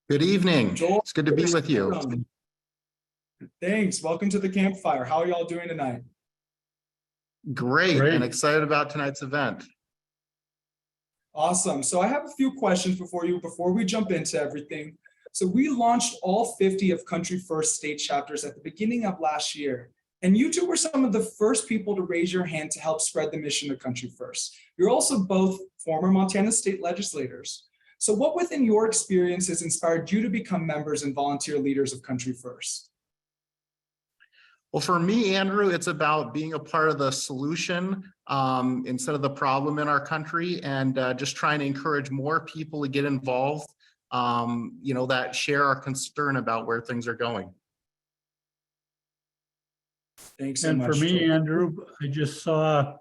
Good evening. Joel, It's good to be with you. thanks. Welcome to the campfire. How are y'all doing tonight? Great, Great. and excited about tonight's event. Awesome. So I have a few questions before we jump into everything. So we launched all 50 of Country First state chapters at the beginning of last year. And you two were some of the first people to raise your hand to help spread the mission of Country First. You're also both former Montana state legislators. So what within your experience has inspired you to become members and volunteer leaders of Country First? Well, for me, Andrew, it's about being a part of the solution instead of the problem in our country, and just trying to encourage more people to get involved, that share our concern about where things are going. Thanks so And much. for me, Joel. Andrew, I just saw,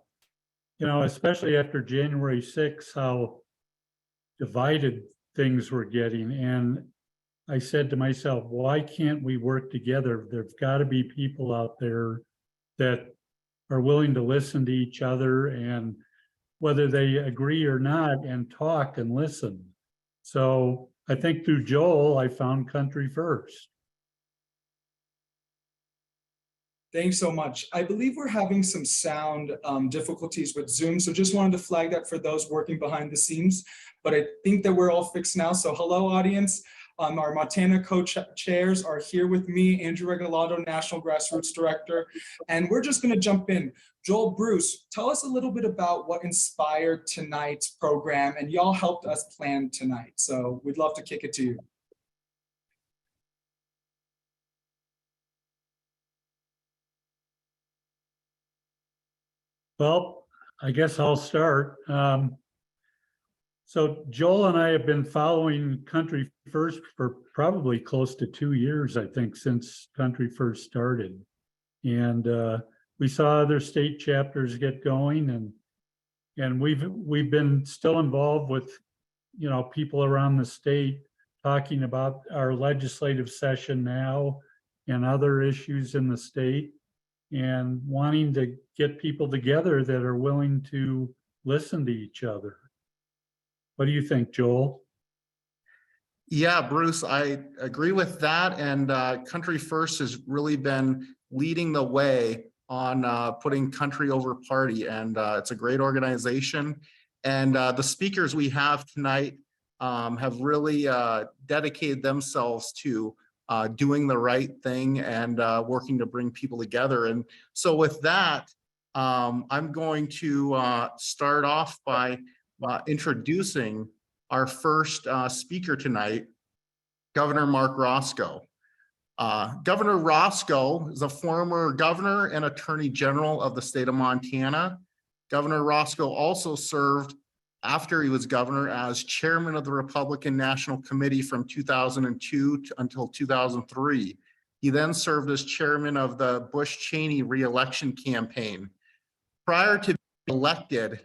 especially after January 6th, how divided things were getting. And I said to myself, why can't we work together? There's got to be people out there that are willing to listen to each other, and whether they agree or not, and talk and listen. So I think through Joel, I found Country First. Thanks so much. I believe we're having some sound difficulties with Zoom, so just wanted to flag that for those working behind the scenes. But I think that we're all fixed now. So hello, audience. Our Montana co-chairs are here with me, Andrew Regalado, National Grassroots Director, and we're just going to jump in. Joel, Bruce, tell us a little bit about what inspired tonight's program, and y'all helped us plan tonight. So we'd love to kick it to you. Well, I guess I'll start. So Joel and I have been following Country First for probably close to 2 years, I think, since Country First started. And we saw other state chapters get going, and we've been still involved with, people around the state talking about our legislative session now and other issues in the state, and wanting to get people together that are willing to listen to each other. What do you think, Joel? Yeah, Bruce, I agree with that. And Country First has really been leading the way on putting country over party. And it's a great organization. And the speakers we have tonight have really dedicated themselves to doing the right thing and working to bring people together. And so with that, I'm going to start off by introducing our first speaker tonight, Governor Mark Roscoe. Governor Roscoe is a former governor and attorney general of the state of Montana. Governor Roscoe also served, after he was governor, as chairman of the Republican National Committee from 2002 until 2003. He then served as chairman of the Bush-Cheney re-election campaign. Prior to being elected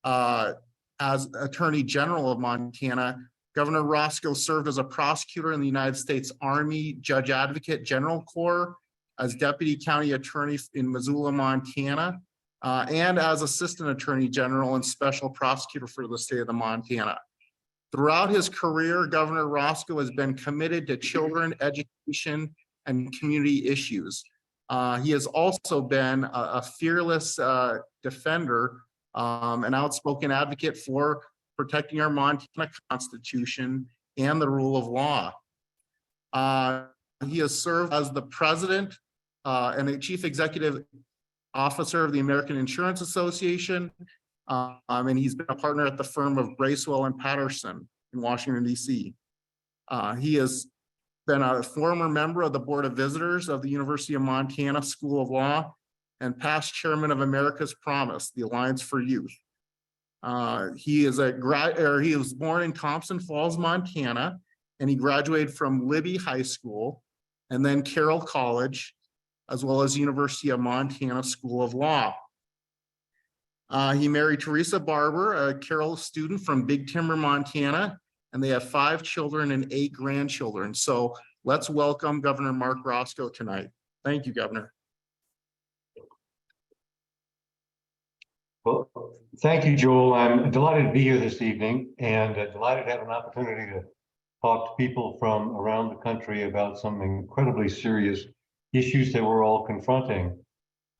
as Attorney General of Montana, Governor Roscoe served as a prosecutor in the United States Army Judge Advocate General Corps, as Deputy County Attorney in Missoula, Montana, and as Assistant Attorney General and Special Prosecutor for the state of Montana. Throughout his career, Governor Roscoe has been committed to children, education, and community issues. He has also been a fearless defender, an outspoken advocate for protecting our Montana Constitution and the rule of law. He has served as the president and the chief executive officer of the American Insurance Association, and he's been a partner at the firm of Bracewell and Patterson in Washington, D.C. He has been a former member of the Board of Visitors of the University of Montana School of Law and past chairman of America's Promise, the Alliance for Youth. He was born in Thompson Falls, Montana, and he graduated from Libby High School and then Carroll College, as well as University of Montana School of Law. He married Teresa Barber, a Carroll student from Big Timber, Montana, and they have 5 children and 8 grandchildren. So let's welcome Governor Mark Roscoe tonight. Thank you, Governor. Well, thank you, Joel. I'm delighted to be here this evening, and delighted to have an opportunity to talked to people from around the country about some incredibly serious issues that we're all confronting.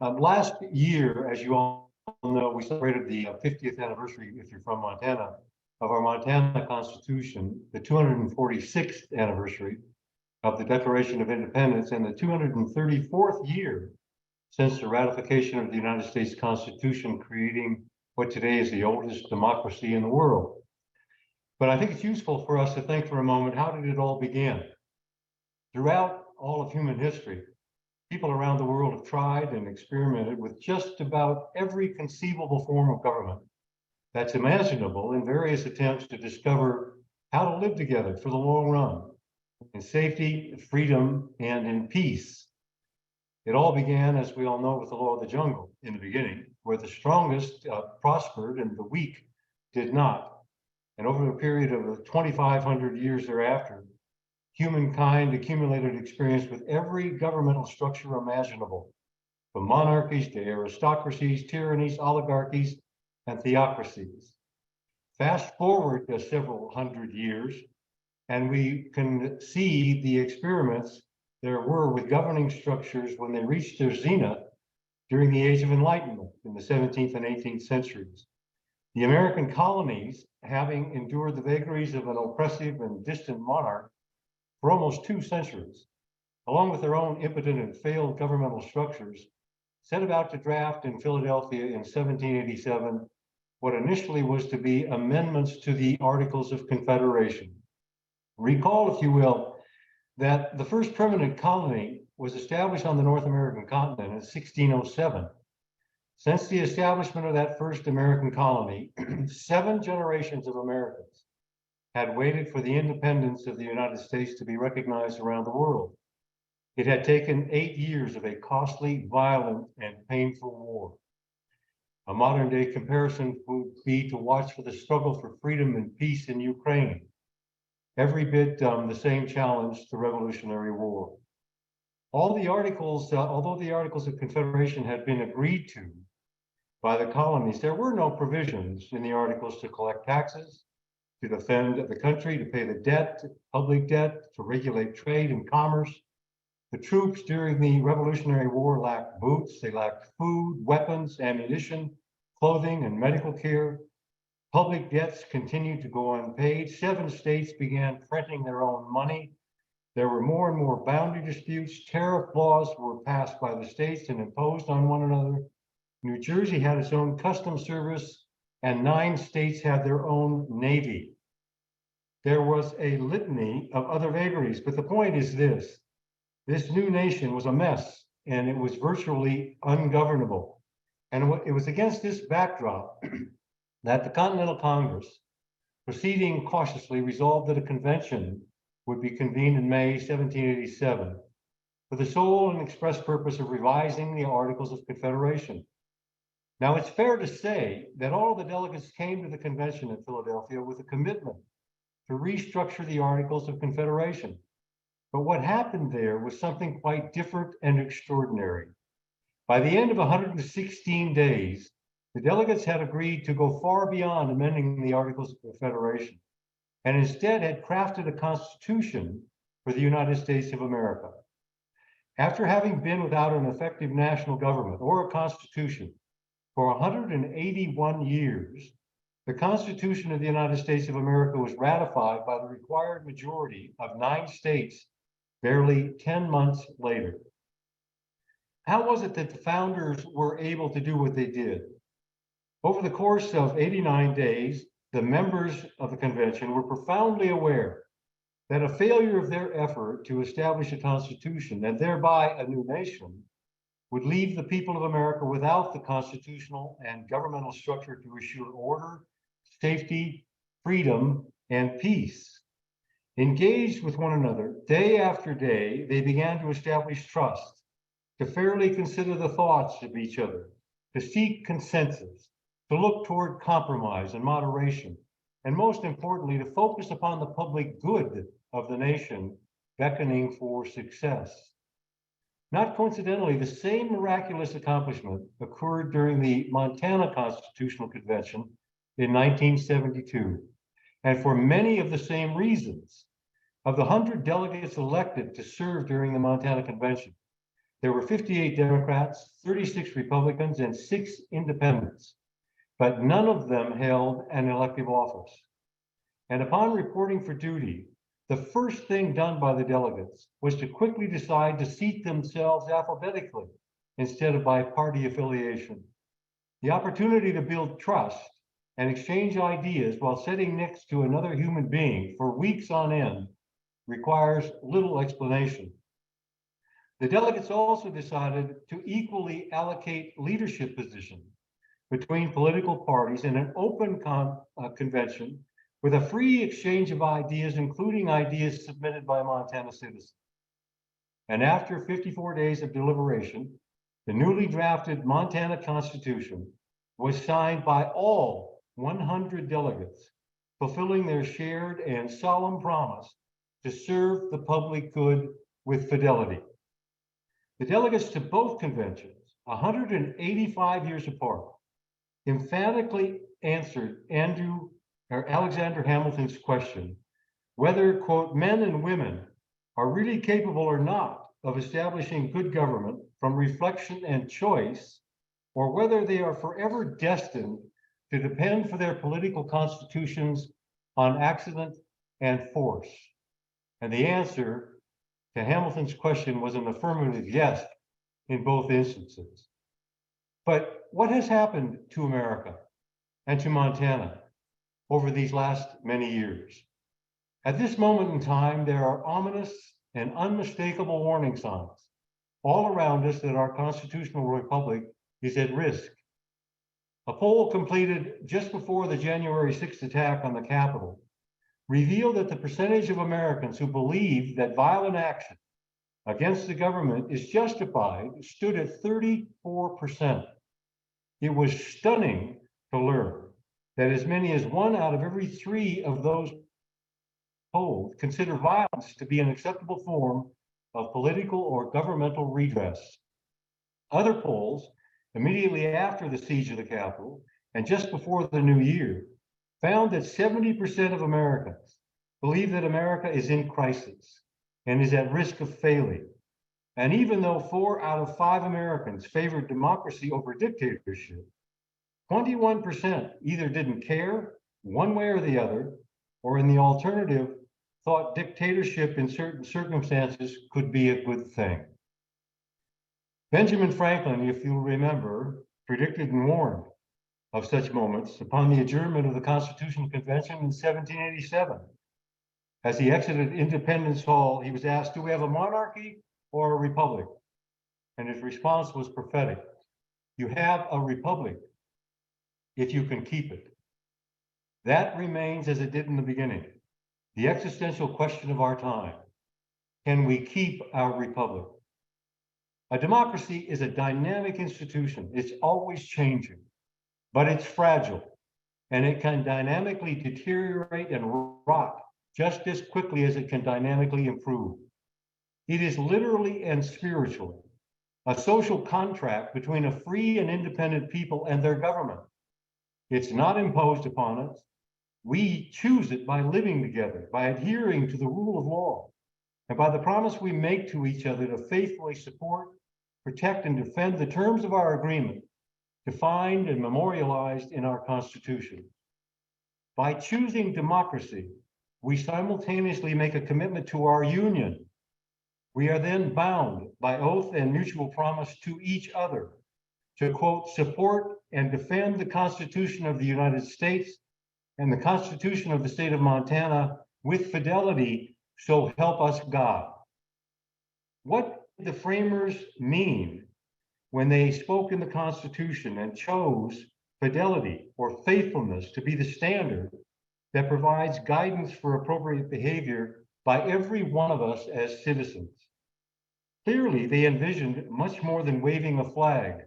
Last year, as you all know, we celebrated the 50th anniversary, if you're from Montana, of our Montana Constitution, the 246th anniversary of the Declaration of Independence, and the 234th year since the ratification of the United States Constitution, creating what today is the oldest democracy in the world. But I think it's useful for us to think for a moment, how did it all begin? Throughout all of human history, people around the world have tried and experimented with just about every conceivable form of government that's imaginable in various attempts to discover how to live together for the long run, in safety, freedom, and in peace. It all began, as we all know, with the law of the jungle in the beginning, where the strongest prospered and the weak did not. And over a period of 2,500 years thereafter, humankind accumulated experience with every governmental structure imaginable, from monarchies to aristocracies, tyrannies, oligarchies, and theocracies. Fast forward to several hundred years, and we can see the experiments there were with governing structures when they reached their zenith during the Age of Enlightenment in the 17th and 18th centuries. The American colonies, having endured the vagaries of an oppressive and distant monarch for almost 2 centuries, along with their own impotent and failed governmental structures, set about to draft in Philadelphia in 1787 what initially was to be amendments to the Articles of Confederation. Recall, if you will, that the first permanent colony was established on the North American continent in 1607. Since the establishment of that first American colony, 7 generations of Americans had waited for the independence of the United States to be recognized around the world. It had taken 8 years of a costly, violent, and painful war. A modern day comparison would be to watch for the struggle for freedom and peace in Ukraine. Every bit the same challenge, the Revolutionary War. Although the Articles of Confederation had been agreed to by the colonies, there were no provisions in the Articles to collect taxes, to defend the country, to pay the debt, public debt, to regulate trade and commerce. The troops during the Revolutionary War lacked boots, they lacked food, weapons, ammunition, clothing, and medical care. Public debts continued to go unpaid. 7 states began printing their own money. There were more and more boundary disputes. Tariff laws were passed by the states and imposed on one another. New Jersey had its own customs service, and 9 states had their own navy. There was a litany of other vagaries, but the point is this: this new nation was a mess, and it was virtually ungovernable. And it was against this backdrop that the Continental Congress, proceeding cautiously, resolved that a convention would be convened in May 1787 for the sole and express purpose of revising the Articles of Confederation. Now, it's fair to say that all of the delegates came to the convention in Philadelphia with a commitment to restructure the Articles of Confederation. But what happened there was something quite different and extraordinary. By the end of 116 days, the delegates had agreed to go far beyond amending the Articles of Confederation, and instead had crafted a constitution for the United States of America. After having been without an effective national government or a constitution for 181 years, the Constitution of the United States of America was ratified by the required majority of 9 states barely 10 months later. How was it that the founders were able to do what they did? Over the course of 89 days, the members of the convention were profoundly aware that a failure of their effort to establish a constitution and thereby a new nation would leave the people of America without the constitutional and governmental structure to assure order, safety, freedom, and peace. Engaged with one another day after day, they began to establish trust, to fairly consider the thoughts of each other, to seek consensus, to look toward compromise and moderation, and most importantly, to focus upon the public good of the nation beckoning for success. Not coincidentally, the same miraculous accomplishment occurred during the Montana Constitutional Convention in 1972. And for many of the same reasons, Of the 100 delegates elected to serve during the Montana Convention, there were 58 Democrats, 36 Republicans, and 6 independents, but none of them held an elective office. And upon reporting for duty, the first thing done by the delegates was to quickly decide to seat themselves alphabetically instead of by party affiliation. The opportunity to build trust and exchange ideas while sitting next to another human being for weeks on end requires little explanation. The delegates also decided to equally allocate leadership positions between political parties in an open convention with a free exchange of ideas, including ideas submitted by Montana citizens. And after 54 days of deliberation, the newly drafted Montana Constitution was signed by all 100 delegates, fulfilling their shared and solemn promise to serve the public good with fidelity. The delegates to both conventions, 185 years apart, emphatically answered Alexander Hamilton's question whether, quote, men and women are really capable or not of establishing good government from reflection and choice, or whether they are forever destined to depend for their political constitutions on accident and force. And the answer to Hamilton's question was an affirmative yes in both instances. But what has happened to America and to Montana over these last many years? At this moment in time, there are ominous and unmistakable warning signs all around us that our constitutional republic is at risk. A poll completed just before the January 6th attack on the Capitol revealed that the percentage of Americans who believe that violent action against the government is justified stood at 34%. It was stunning to learn that as many as 1 out of every 3 of those polled consider violence to be an acceptable form of political or governmental redress. Other polls, immediately after the siege of the Capitol and just before the new year, found that 70% of Americans believe that America is in crisis and is at risk of failing. And even though 4 out of 5 Americans favored democracy over dictatorship, 21% either didn't care one way or the other, or in the alternative, thought dictatorship in certain circumstances could be a good thing. Benjamin Franklin, if you'll remember, predicted and warned of such moments upon the adjournment of the Constitutional Convention in 1787. As he exited Independence Hall, he was asked, "Do we have a monarchy or a republic?" And his response was prophetic. "You have a republic if you can keep it." That remains as it did in the beginning, the existential question of our time. Can we keep our republic? A democracy is a dynamic institution. It's always changing, but it's fragile, and it can dynamically deteriorate and rot just as quickly as it can dynamically improve. It is literally and spiritually a social contract between a free and independent people and their government. It's not imposed upon us. We choose it by living together, by adhering to the rule of law, and by the promise we make to each other to faithfully support, protect, and defend the terms of our agreement, defined and memorialized in our Constitution. By choosing democracy, we simultaneously make a commitment to our union. We are then bound by oath and mutual promise to each other to, quote, support and defend the Constitution of the United States and the Constitution of the state of Montana with fidelity, so help us God. What did the framers mean when they spoke in the Constitution and chose fidelity or faithfulness to be the standard that provides guidance for appropriate behavior by every one of us as citizens? Clearly, they envisioned much more than waving a flag.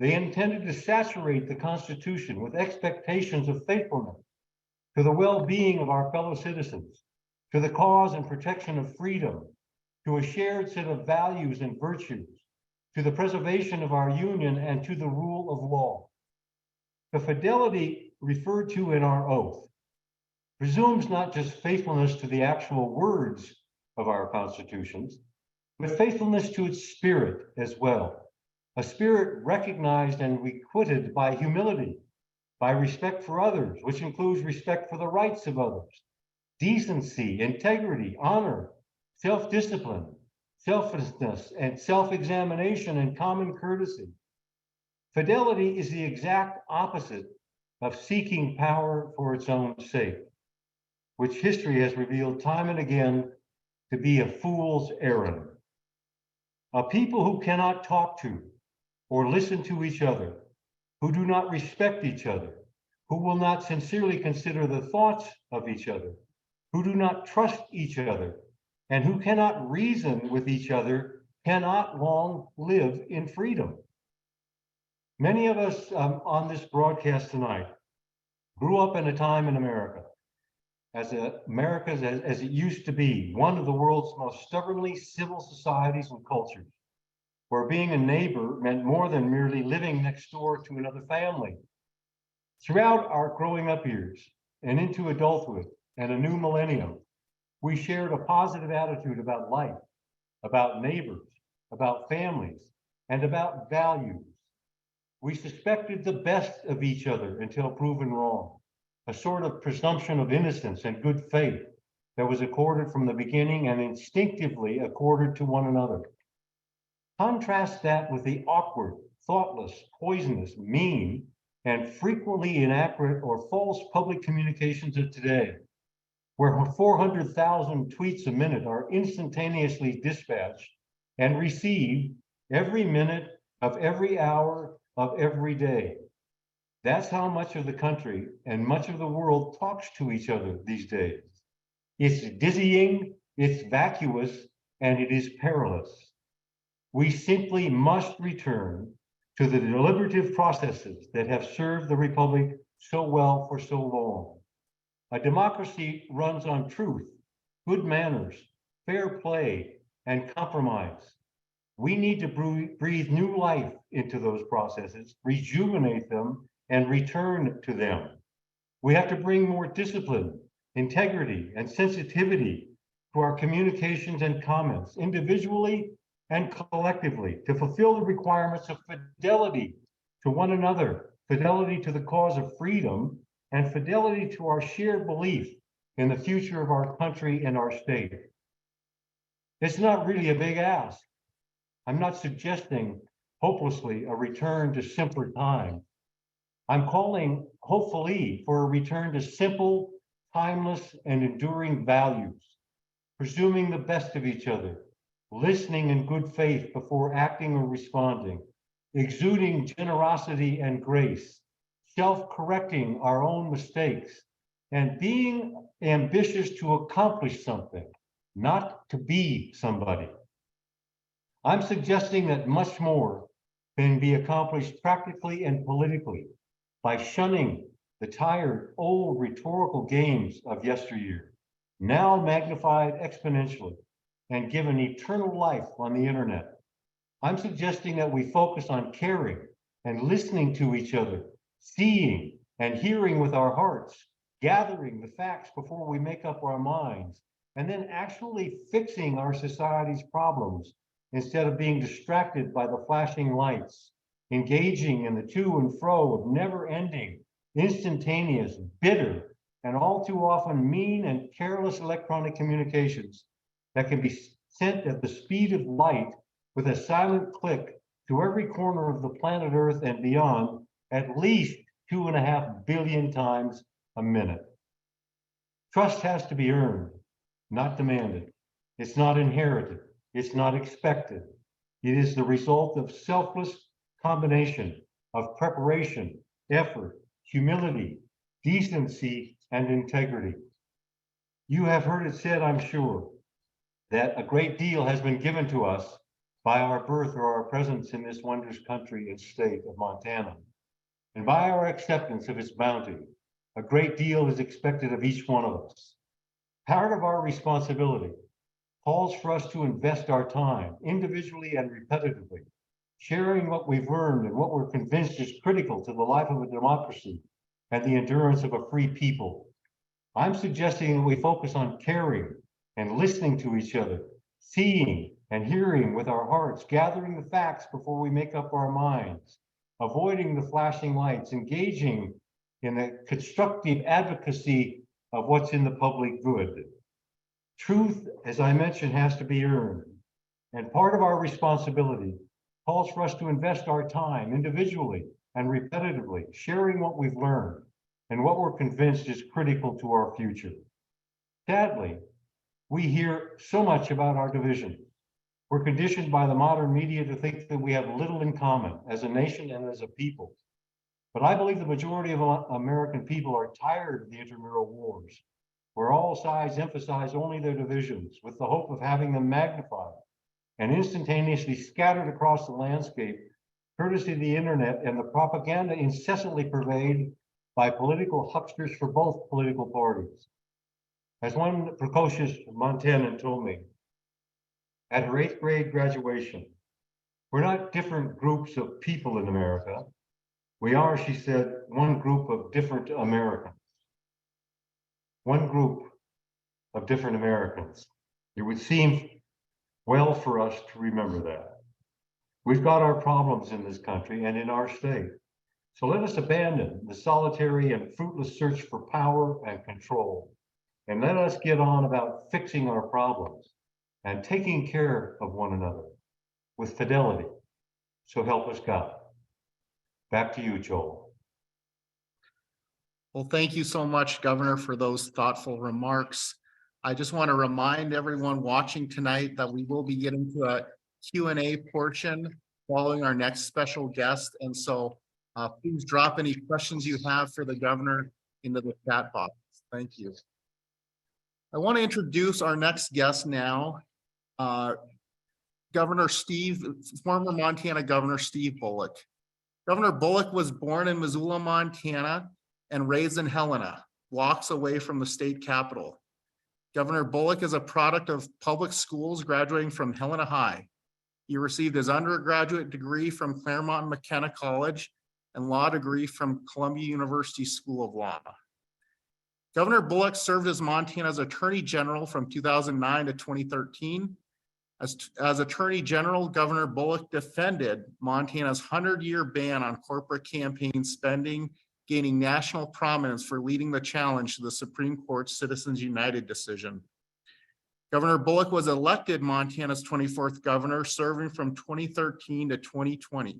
They intended to saturate the Constitution with expectations of faithfulness to the well-being of our fellow citizens, to the cause and protection of freedom, to a shared set of values and virtues, to the preservation of our union, and to the rule of law. The fidelity referred to in our oath presumes not just faithfulness to the actual words of our constitutions, but faithfulness to its spirit as well. A spirit recognized and requited by humility, by respect for others, which includes respect for the rights of others, decency, integrity, honor, self-discipline, selflessness, and self-examination and common courtesy. Fidelity is the exact opposite of seeking power for its own sake, which history has revealed time and again to be a fool's errand. A people who cannot talk to or listen to each other, who do not respect each other, who will not sincerely consider the thoughts of each other, who do not trust each other, and who cannot reason with each other, cannot long live in freedom. Many of us on this broadcast tonight grew up in a time in America, as it used to be, one of the world's most stubbornly civil societies and cultures, where being a neighbor meant more than merely living next door to another family. Throughout our growing up years and into adulthood and a new millennium, we shared a positive attitude about life, about neighbors, about families, and about values. We suspected the best of each other until proven wrong, a sort of presumption of innocence and good faith that was accorded from the beginning and instinctively accorded to one another. Contrast that with the awkward, thoughtless, poisonous, mean, and frequently inaccurate or false public communications of today, where 400,000 tweets a minute are instantaneously dispatched and received every minute of every hour of every day. That's how much of the country and much of the world talks to each other these days. It's dizzying, it's vacuous, and it is perilous. We simply must return to the deliberative processes that have served the Republic so well for so long. A democracy runs on truth, good manners, fair play, and compromise. We need to breathe new life into those processes, rejuvenate them, and return to them. We have to bring more discipline, integrity, and sensitivity to our communications and comments, individually and collectively, to fulfill the requirements of fidelity to one another, fidelity to the cause of freedom, and fidelity to our shared belief in the future of our country and our state. It's not really a big ask. I'm not suggesting hopelessly a return to simpler times. I'm calling, hopefully, for a return to simple, timeless, and enduring values, presuming the best of each other, listening in good faith before acting or responding, exuding generosity and grace, self-correcting our own mistakes, and being ambitious to accomplish something, not to be somebody. I'm suggesting that much more can be accomplished practically and politically by shunning the tired, old rhetorical games of yesteryear, now magnified exponentially and given eternal life on the internet. I'm suggesting that we focus on caring and listening to each other, seeing and hearing with our hearts, gathering the facts before we make up our minds, and then actually fixing our society's problems instead of being distracted by the flashing lights, engaging in the to and fro of never-ending, instantaneous, bitter, and all too often mean and careless electronic communications that can be sent at the speed of light with a silent click to every corner of the planet Earth and beyond, at least 2.5 billion times a minute. Trust has to be earned, not demanded. It's not inherited. It's not expected. It is the result of selfless combination of preparation, effort, humility, decency, and integrity. You have heard it said, I'm sure, that a great deal has been given to us by our birth or our presence in this wondrous country and state of Montana. And by our acceptance of its bounty, a great deal is expected of each one of us. Part of our responsibility calls for us to invest our time individually and repetitively, sharing what we've learned and what we're convinced is critical to the life of a democracy and the endurance of a free people. I'm suggesting that we focus on caring and listening to each other, seeing and hearing with our hearts, gathering the facts before we make up our minds, avoiding the flashing lights, engaging in the constructive advocacy of what's in the public good. Truth, as I mentioned, has to be earned. And part of our responsibility calls for us to invest our time individually and repetitively, sharing what we've learned and what we're convinced is critical to our future. Sadly, we hear so much about our division. We're conditioned by the modern media to think that we have little in common as a nation and as a people. But I believe the majority of American people are tired of the intramural wars, where all sides emphasize only their divisions with the hope of having them magnified and instantaneously scattered across the landscape, courtesy of the internet and the propaganda incessantly pervaded by political hucksters for both political parties. As one precocious Montanan told me, at her 8th grade graduation, we're not different groups of people in America. We are, she said, one group of different Americans. One group of different Americans. It would seem well for us to remember that. We've got our problems in this country and in our state. So let us abandon the solitary and fruitless search for power and control. And let us get on about fixing our problems and taking care of one another with fidelity. So help us God. Back to you, Joel. Well, thank you so much, Governor, for those thoughtful remarks. I just want to remind everyone watching tonight that we will be getting to a Q&A portion following our next special guest. And so please drop any questions you have for the governor into the chat box. Thank you. I want to introduce our next guest now. Former Montana Governor Steve Bullock. Governor Bullock was born in Missoula, Montana, and raised in Helena, blocks away from the state capital. Governor Bullock is a product of public schools, graduating from Helena High. He received his undergraduate degree from Claremont McKenna College and law degree from Columbia University School of Law. Governor Bullock served as Montana's Attorney General from 2009 to 2013. As Attorney General, Governor Bullock defended Montana's 100-year ban on corporate campaign spending, gaining national prominence for leading the challenge to the Supreme Court's Citizens United decision. Governor Bullock was elected Montana's 24th governor, serving from 2013 to 2020.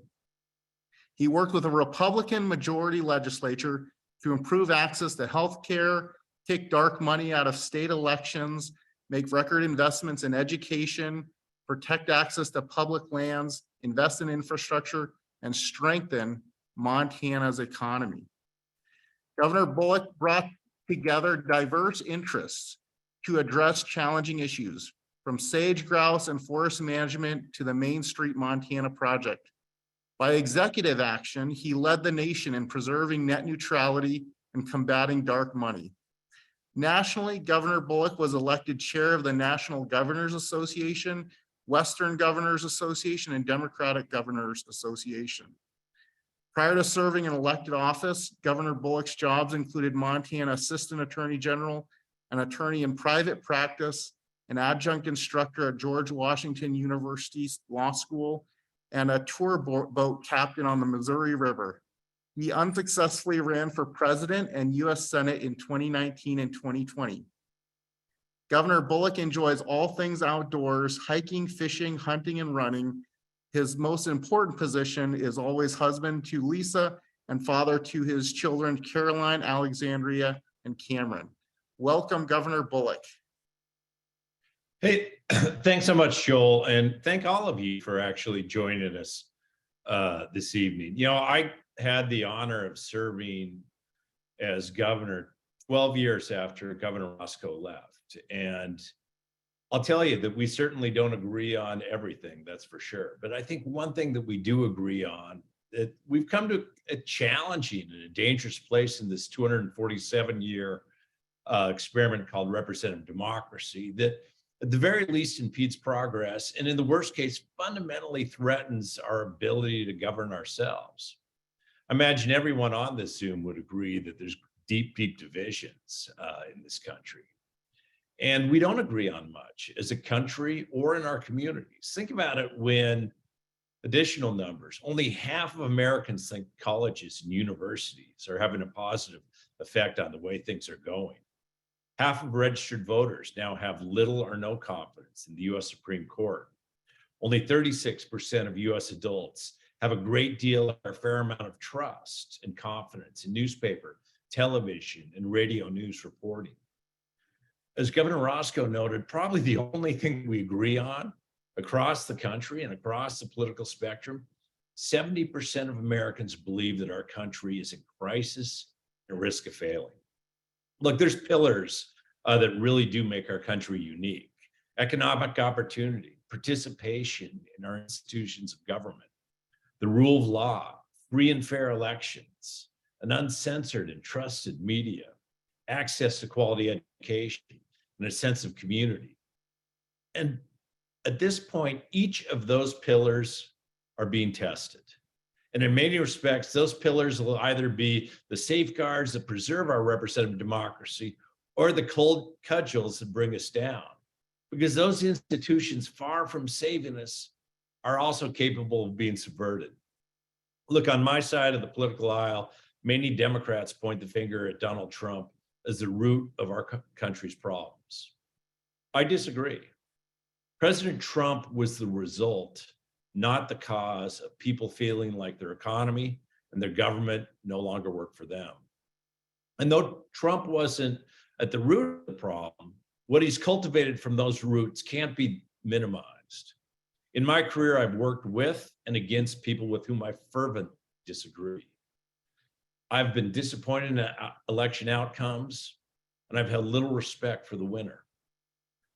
He worked with a Republican majority legislature to improve access to health care, take dark money out of state elections, make record investments in education, protect access to public lands, invest in infrastructure, and strengthen Montana's economy. Governor Bullock brought together diverse interests to address challenging issues, from sage grouse and forest management to the Main Street Montana project. By executive action, he led the nation in preserving net neutrality and combating dark money. Nationally, Governor Bullock was elected chair of the National Governors Association, Western Governors Association, and Democratic Governors Association. Prior to serving in elected office, Governor Bullock's jobs included Montana Assistant Attorney General, an attorney in private practice, an adjunct instructor at George Washington University Law School, and a tour boat captain on the Missouri River. He unsuccessfully ran for president and U.S. Senate in 2019 and 2020. Governor Bullock enjoys all things outdoors, hiking, fishing, hunting, and running. His most important position is always husband to Lisa and father to his children, Caroline, Alexandria, and Cameron. Welcome, Governor Bullock. Hey, thanks so much, Joel, and thank all of you for actually joining us this evening. You know, I had the honor of serving as governor 12 years after Governor Roscoe left. And I'll tell you that we certainly don't agree on everything, that's for sure. But I think one thing that we do agree on, that we've come to a challenging and a dangerous place in this 247-year experiment called representative democracy that at the very least impedes progress, and in the worst case, fundamentally threatens our ability to govern ourselves. I imagine everyone on this Zoom would agree that there's deep, deep divisions in this country. And we don't agree on much as a country or in our communities. Think about it when additional numbers, only half of Americans think colleges and universities are having a positive effect on the way things are going. Half of registered voters now have little or no confidence in the US Supreme Court. Only 36% of US adults have a great deal or a fair amount of trust and confidence in newspaper, television, and radio news reporting. As Governor Roscoe noted, probably the only thing we agree on across the country and across the political spectrum, 70% of Americans believe that our country is in crisis and risk of failing. Look, there's pillars that really do make our country unique. Economic opportunity, participation in our institutions of government, the rule of law, free and fair elections, an uncensored and trusted media, access to quality education, and a sense of community. And at this point, each of those pillars are being tested. And in many respects, those pillars will either be the safeguards that preserve our representative democracy or the cold cudgels that bring us down. Because those institutions, far from saving us, are also capable of being subverted. Look, on my side of the political aisle, many Democrats point the finger at Donald Trump as the root of our country's problems. I disagree. President Trump was the result, not the cause, of people feeling like their economy and their government no longer work for them. And though Trump wasn't at the root of the problem, what he's cultivated from those roots can't be minimized. In my career, I've worked with and against people with whom I fervently disagree. I've been disappointed in election outcomes, and I've had little respect for the winner.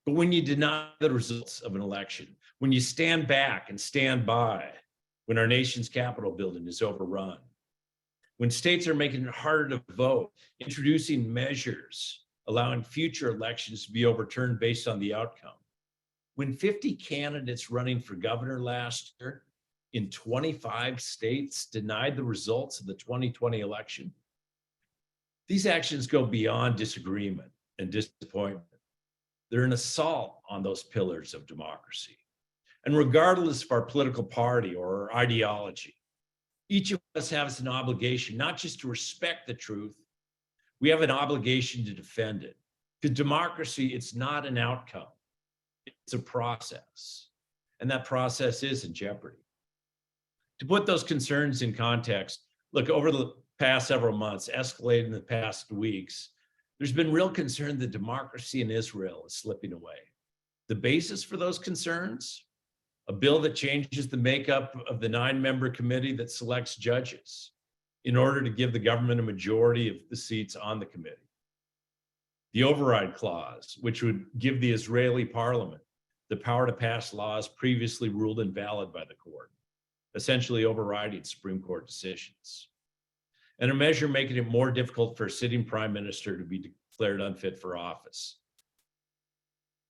But when you deny the results of an election, when you stand back and stand by when our nation's Capitol building is overrun, when states are making it harder to vote, introducing measures allowing future elections to be overturned based on the outcome, when 50 candidates running for governor last year in 25 states denied the results of the 2020 election, these actions go beyond disagreement and disappointment. They're an assault on those pillars of democracy. And regardless of our political party or our ideology, each of us has an obligation not just to respect the truth, we have an obligation to defend it. Because democracy, it's not an outcome, it's a process. And that process is in jeopardy. To put those concerns in context, look, over the past several months, escalated in the past weeks, there's been real concern that democracy in Israel is slipping away. The basis for those concerns, a bill that changes the makeup of the 9-member committee that selects judges in order to give the government a majority of the seats on the committee. The override clause, which would give the Israeli parliament the power to pass laws previously ruled invalid by the court, essentially overriding Supreme Court decisions. And a measure making it more difficult for a sitting prime minister to be declared unfit for office.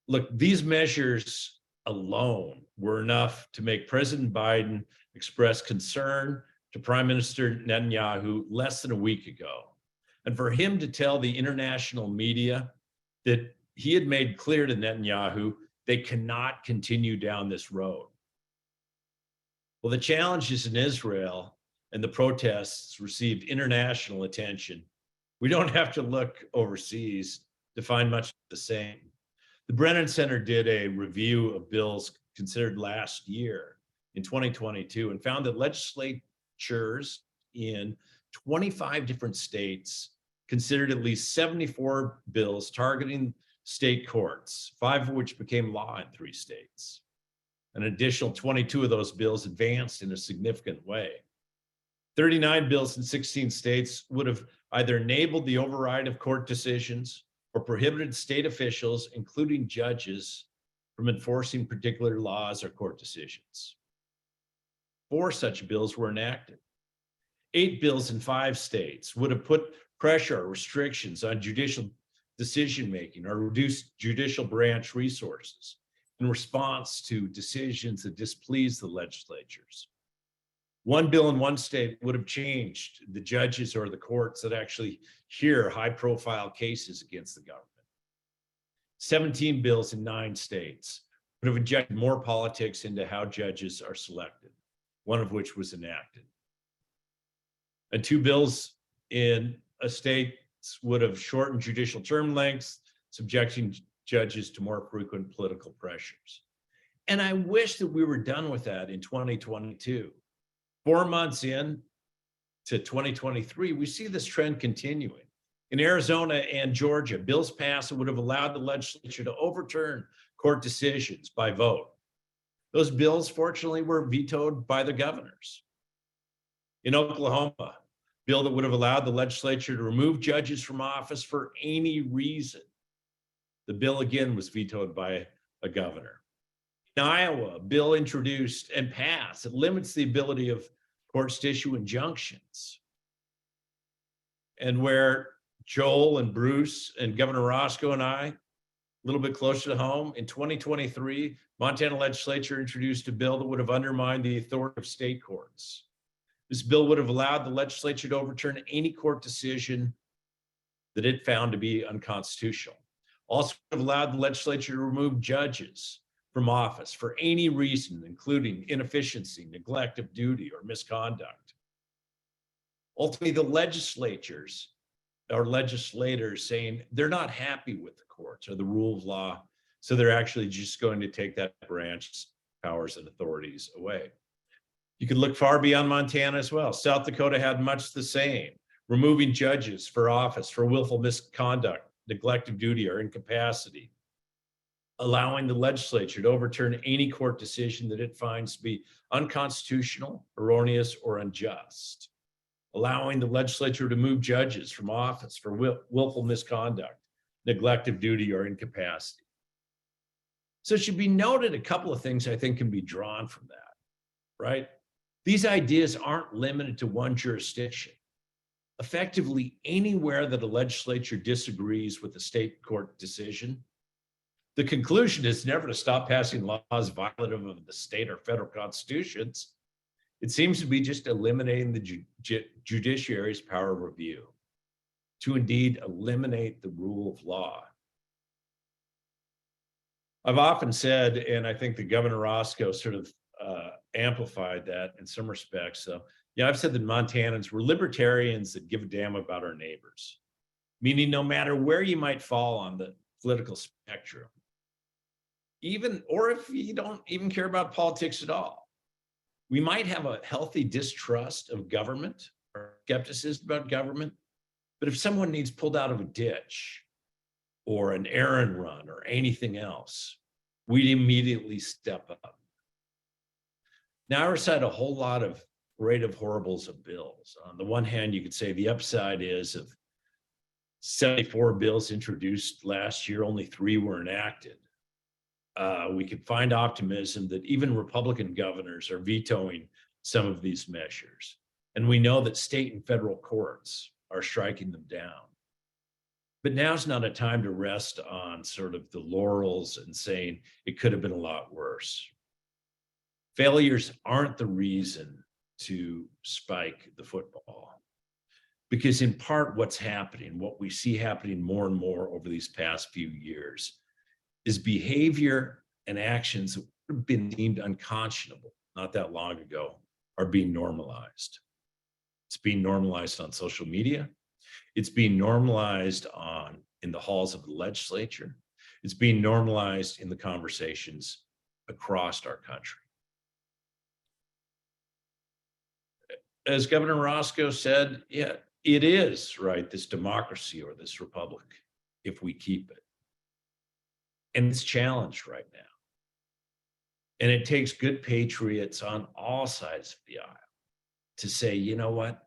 Look, these measures alone were enough to make President Biden express concern to Prime Minister Netanyahu less than a week ago. And for him to tell the international media that he had made clear to Netanyahu they cannot continue down this road. Well, the challenges in Israel and the protests received international attention. We don't have to look overseas to find much the same. The Brennan Center did a review of bills considered last year in 2022 and found that legislatures in 25 different states considered at least 74 bills targeting state courts, 5 of which became law in 3 states. An additional 22 of those bills advanced in a significant way. 39 bills in 16 states would have either enabled the override of court decisions or prohibited state officials, including judges, from enforcing particular laws or court decisions. 4 such bills were enacted. 8 bills in 5 states would have put pressure or restrictions on judicial decision-making or reduced judicial branch resources in response to decisions that displeased the legislatures. One bill in one state would have changed the judges or the courts that actually hear high-profile cases against the government. 17 bills in 9 states would have injected more politics into how judges are selected, one of which was enacted. And 2 bills in a state would have shortened judicial term lengths, subjecting judges to more frequent political pressures. And I wish that we were done with that in 2022. 4 months in to 2023, we see this trend continuing. In Arizona and Georgia, bills passed that would have allowed the legislature to overturn court decisions by vote. Those bills, fortunately, were vetoed by the governors. In Oklahoma, a bill that would have allowed the legislature to remove judges from office for any reason. The bill again was vetoed by a governor. In Iowa, a bill introduced and passed that limits the ability of courts to issue injunctions. And where Joel and Bruce and Governor Roscoe and I, a little bit closer to home, in 2023, Montana legislature introduced a bill that would have undermined the authority of state courts. This bill would have allowed the legislature to overturn any court decision that it found to be unconstitutional. Also would have allowed the legislature to remove judges from office for any reason, including inefficiency, neglect of duty, or misconduct. Ultimately, the legislators saying they're not happy with the courts or the rule of law, so they're actually just going to take that branch's powers and authorities away. You could look far beyond Montana as well. South Dakota had much the same, removing judges for office for willful misconduct, neglect of duty, or incapacity, allowing the legislature to overturn any court decision that it finds to be unconstitutional, erroneous, or unjust, allowing the legislature to remove judges from office for willful misconduct, neglect of duty, or incapacity. So it should be noted a couple of things I think can be drawn from that, right? These ideas aren't limited to one jurisdiction. Effectively, anywhere that a legislature disagrees with a state court decision, the conclusion is never to stop passing laws violative of the state or federal constitutions. It seems to be just eliminating the judiciary's power of review, to indeed eliminate the rule of law. I've often said, and I think the Governor Roscoe sort of amplified that in some respects. So, yeah, I've said that Montanans were libertarians that give a damn about our neighbors, meaning no matter where you might fall on the political spectrum, or if you don't even care about politics at all, we might have a healthy distrust of government or skepticism about government. But if someone needs pulled out of a ditch or an errand run or anything else, we'd immediately step up. Now, I recite a whole lot of parade of horribles of bills. On the one hand, you could say the upside is of 74 bills introduced last year, only 3 were enacted. We could find optimism that even Republican governors are vetoing some of these measures. And we know that state and federal courts are striking them down. But now's not a time to rest on sort of the laurels and saying it could have been a lot worse. Failures aren't the reason to spike the football. Because in part what's happening, what we see happening more and more over these past few years, is behavior and actions that would have been deemed unconscionable not that long ago are being normalized. It's being normalized on social media. It's being normalized in the halls of the legislature. It's being normalized in the conversations across our country. As Governor Roscoe said, yeah, it is, right, this democracy or this republic, if we keep it. And it's challenged right now. And it takes good patriots on all sides of the aisle to say, you know what?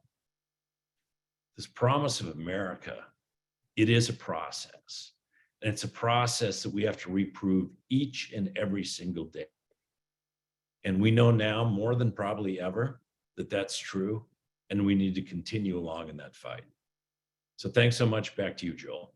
This promise of America, it is a process. And it's a process that we have to reprove each and every single day. And we know now more than probably ever that that's true. And we need to continue along in that fight. So thanks so much. Back to you, Joel.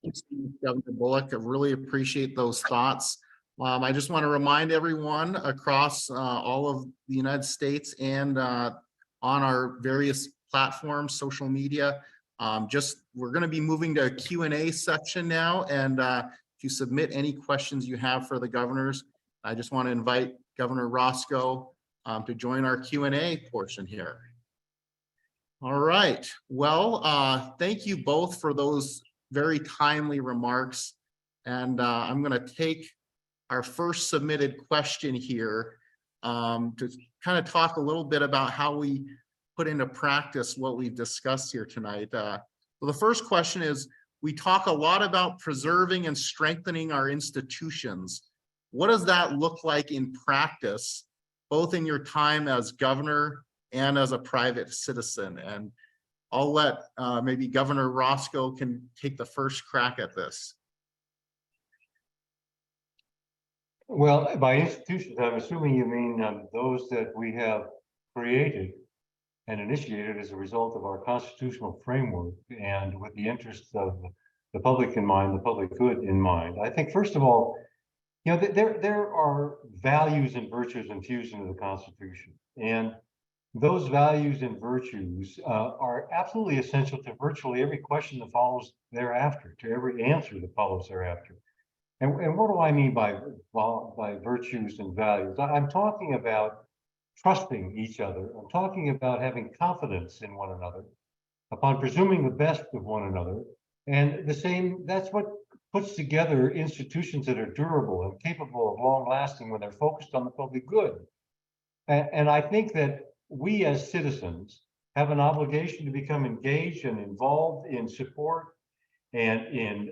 Thanks, Governor Bullock. I really appreciate those thoughts. I just want to remind everyone across all of the United States and on our various platforms, social media, we're going to be moving to a Q&A section now. And if you submit any questions you have for the governors, I just want to invite Governor Roscoe to join our Q&A portion here. All right. Well, thank you both for those very timely remarks. And I'm going to take our first submitted question here to kind of talk a little bit about how we put into practice what we've discussed here tonight. So the first question is, we talk a lot about preserving and strengthening our institutions. What does that look like in practice, both in your time as governor and as a private citizen? And I'll let maybe Governor Roscoe can take the first crack at this. Well, by institutions, I'm assuming you mean those that we have created and initiated as a result of our constitutional framework and with the interests of the public in mind, the public good in mind. I think, first of all, you know, there are values and virtues infused into the Constitution. And those values and virtues are absolutely essential to virtually every question that follows thereafter, to every answer that follows thereafter. And what do I mean by virtues and values? I'm talking about trusting each other. I'm talking about having confidence in one another, upon presuming the best of one another. And that's what puts together institutions that are durable and capable of long lasting when they're focused on the public good. And I think that we as citizens have an obligation to become engaged and involved in support and in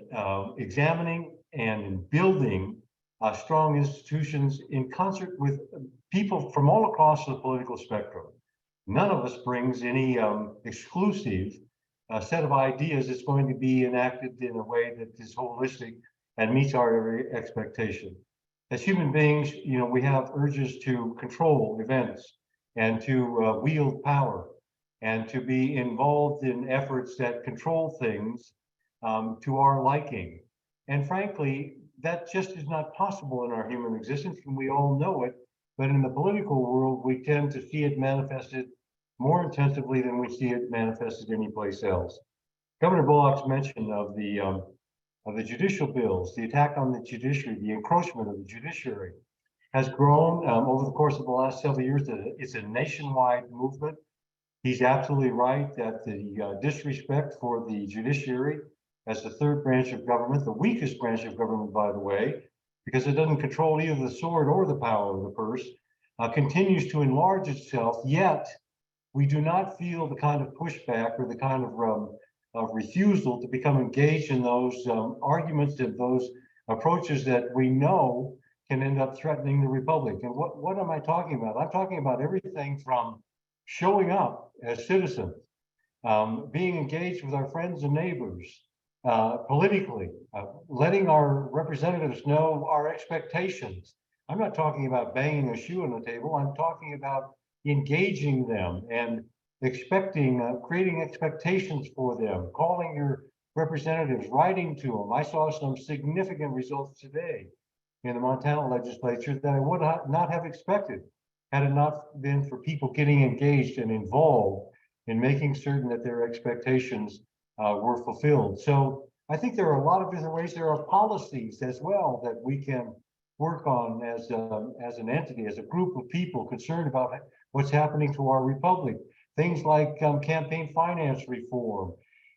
examining and in building strong institutions in concert with people from all across the political spectrum. None of us brings any exclusive set of ideas that's going to be enacted in a way that is holistic and meets our every expectation. As human beings, you know, we have urges to control events and to wield power and to be involved in efforts that control things to our liking. And frankly, that just is not possible in our human existence, and we all know it. But in the political world, we tend to see it manifested more intensively than we see it manifested anyplace else. Governor Bullock's mention of the judicial bills, the attack on the judiciary, the encroachment of the judiciary, has grown over the course of the last several years. It's a nationwide movement. He's absolutely right that the disrespect for the judiciary as the third branch of government, the weakest branch of government, by the way, because it doesn't control either the sword or the power of the purse, continues to enlarge itself. Yet we do not feel the kind of pushback or the kind of refusal to become engaged in those arguments and those approaches that we know can end up threatening the republic. And what am I talking about? I'm talking about everything from showing up as citizens, being engaged with our friends and neighbors, politically, letting our representatives know our expectations. I'm not talking about banging a shoe on the table. I'm talking about engaging them and expecting, creating expectations for them, calling your representatives, writing to them. I saw some significant results today in the Montana legislature that I would not have expected had it not been for people getting engaged and involved in making certain that their expectations were fulfilled. So I think there are a lot of different ways. There are policies as well that we can work on as an entity, as a group of people concerned about what's happening to our republic. Things like campaign finance reform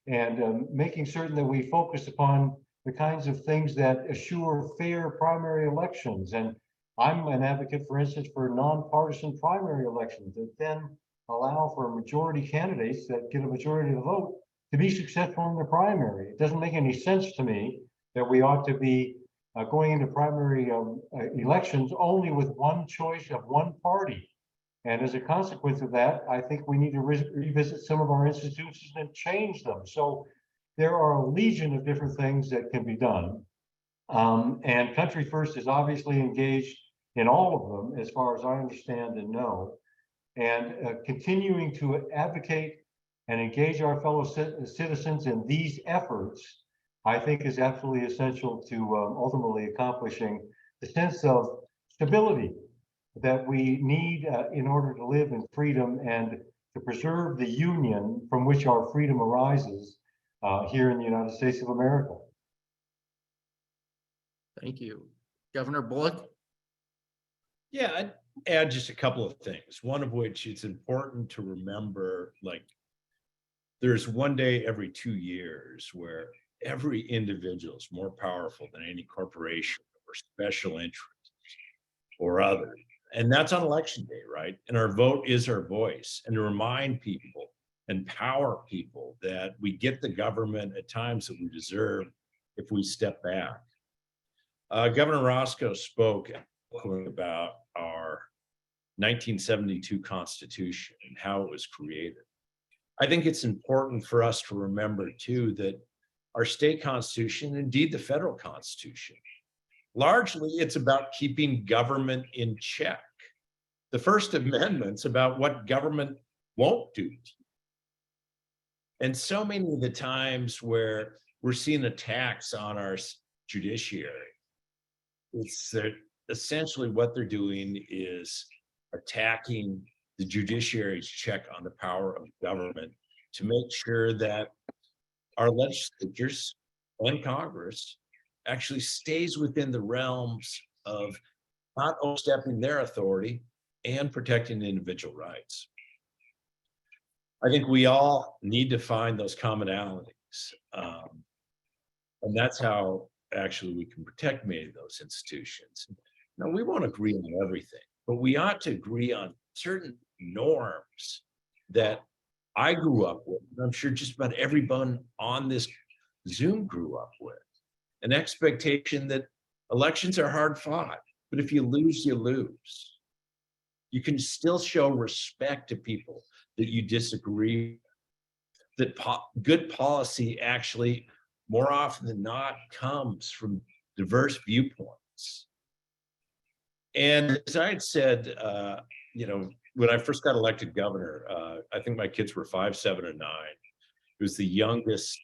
and making certain that we focus upon the kinds of things that assure fair primary elections. And I'm an advocate, for instance, for nonpartisan primary elections that then allow for majority candidates that get a majority of the vote to be successful in the primary. It doesn't make any sense to me that we ought to be going into primary elections only with one choice of one party. And as a consequence of that, I think we need to revisit some of our institutions and change them. So there are a legion of different things that can be done. And Country First is obviously engaged in all of them, as far as I understand and know. And continuing to advocate and engage our fellow citizens in these efforts, I think is absolutely essential to ultimately accomplishing the sense of stability that we need in order to live in freedom and to preserve the union from which our freedom arises here in the United States of America. Thank you. Governor Bullock? Yeah, I'd add just a couple of things. One of which it's important to remember, like, there's one day every 2 years where every individual is more powerful than any corporation or special interest or other. And that's on election day, right? And our vote is our voice. And to remind people, empower people that we get the government at times that we deserve if we step back. Governor Roscoe spoke about our 1972 Constitution and how it was created. I think it's important for us to remember too that our state constitution, indeed the federal constitution, largely it's about keeping government in check. The First Amendment's about what government won't do. And so many of the times where we're seeing attacks on our judiciary, it's that essentially what they're doing is attacking the judiciary's check on the power of government to make sure that our legislatures and Congress actually stays within the realms of not overstepping their authority and protecting individual rights. I think we all need to find those commonalities. And that's how actually we can protect many of those institutions. Now, we won't agree on everything, but we ought to agree on certain norms that I grew up with. And I'm sure just about everyone on this Zoom grew up with. An expectation that elections are hard fought, but if you lose, you lose. You can still show respect to people that you disagree with, that good policy actually more often than not comes from diverse viewpoints. And as I had said, when I first got elected governor, I think my kids were 5, 7, and 9. It was the youngest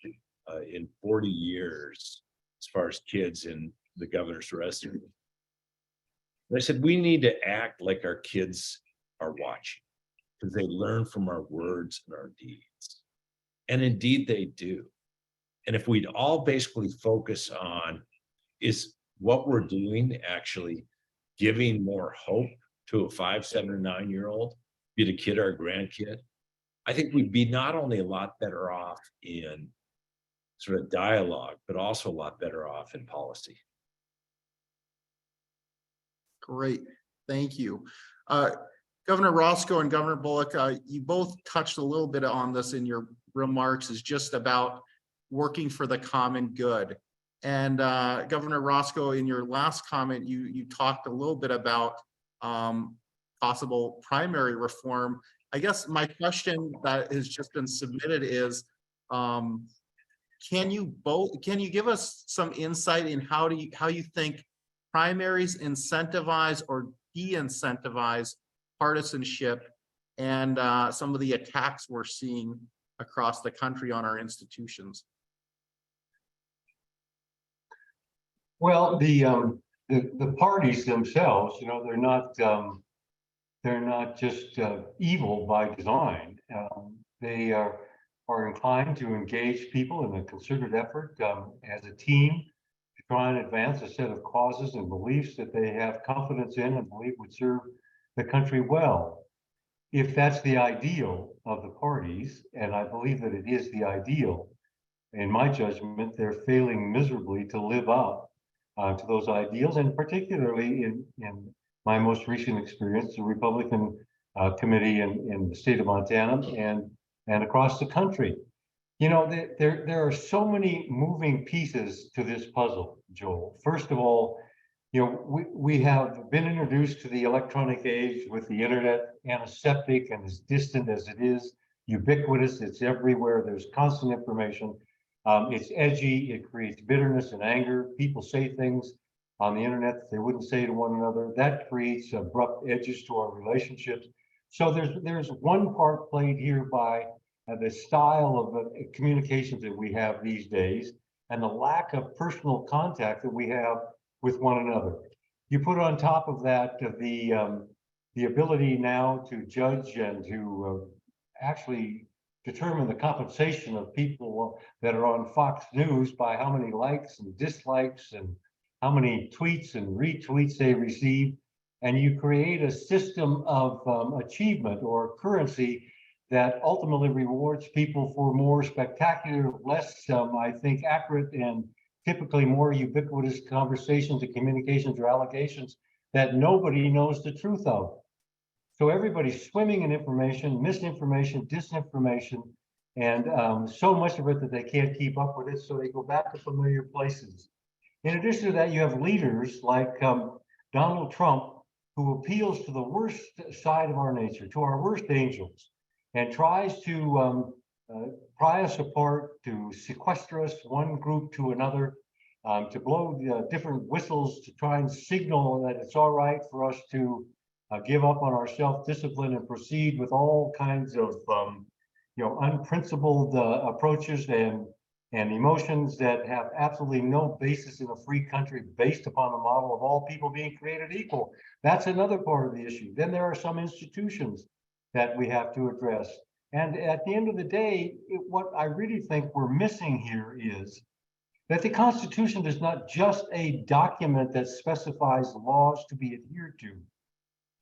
in 40 years as far as kids in the governor's residence. And I said, we need to act like our kids are watching because they learn from our words and our deeds. And indeed they do. And if we'd all basically focus on, is what we're doing actually giving more hope to a 5, 7, or 9-year-old, be it a kid or a grandkid, I think we'd be not only a lot better off in sort of dialogue, but also a lot better off in policy. Great, thank you. Governor Roscoe and Governor Bullock, you both touched a little bit on this in your remarks, is just about working for the common good. And Governor Roscoe, in your last comment, you talked a little bit about possible primary reform. I guess my question that has just been submitted is, can you give us some insight in how you think primaries incentivize or de-incentivize partisanship and some of the attacks we're seeing across the country on our institutions? Well, the parties themselves, they're not just evil by design. They are inclined to engage people in a concerted effort as a team to try and advance a set of causes and beliefs that they have confidence in and believe would serve the country well. If that's the ideal of the parties, and I believe that it is the ideal, in my judgment, they're failing miserably to live up to those ideals, and particularly in my most recent experience, the Republican committee in the state of Montana and across the country. There are so many moving pieces to this puzzle, Joel. First of all, we have been introduced to the electronic age with the internet, antiseptic and as distant as it is, ubiquitous, it's everywhere, there's constant information. It's edgy, it creates bitterness and anger. People say things on the internet that they wouldn't say to one another. That creates abrupt edges to our relationships. So there's one part played here by the style of communications that we have these days and the lack of personal contact that we have with one another. You put on top of that the ability now to judge and to actually determine the compensation of people that are on Fox News by how many likes and dislikes and how many tweets and retweets they receive. And you create a system of achievement or currency that ultimately rewards people for more spectacular, less, I think, accurate and typically more ubiquitous conversations and communications or allegations that nobody knows the truth of. So everybody's swimming in information, misinformation, disinformation, and so much of it that they can't keep up with it, so they go back to familiar places. In addition to that, you have leaders like Donald Trump, who appeals to the worst side of our nature, to our worst angels, and tries to pry us apart, to sequester us one group to another, to blow different whistles to try and signal that it's all right for us to give up on our self-discipline and proceed with all kinds of unprincipled approaches and emotions that have absolutely no basis in a free country based upon the model of all people being created equal. That's another part of the issue. Then there are some institutions that we have to address. And at the end of the day, what I really think we're missing here is that the Constitution is not just a document that specifies laws to be adhered to.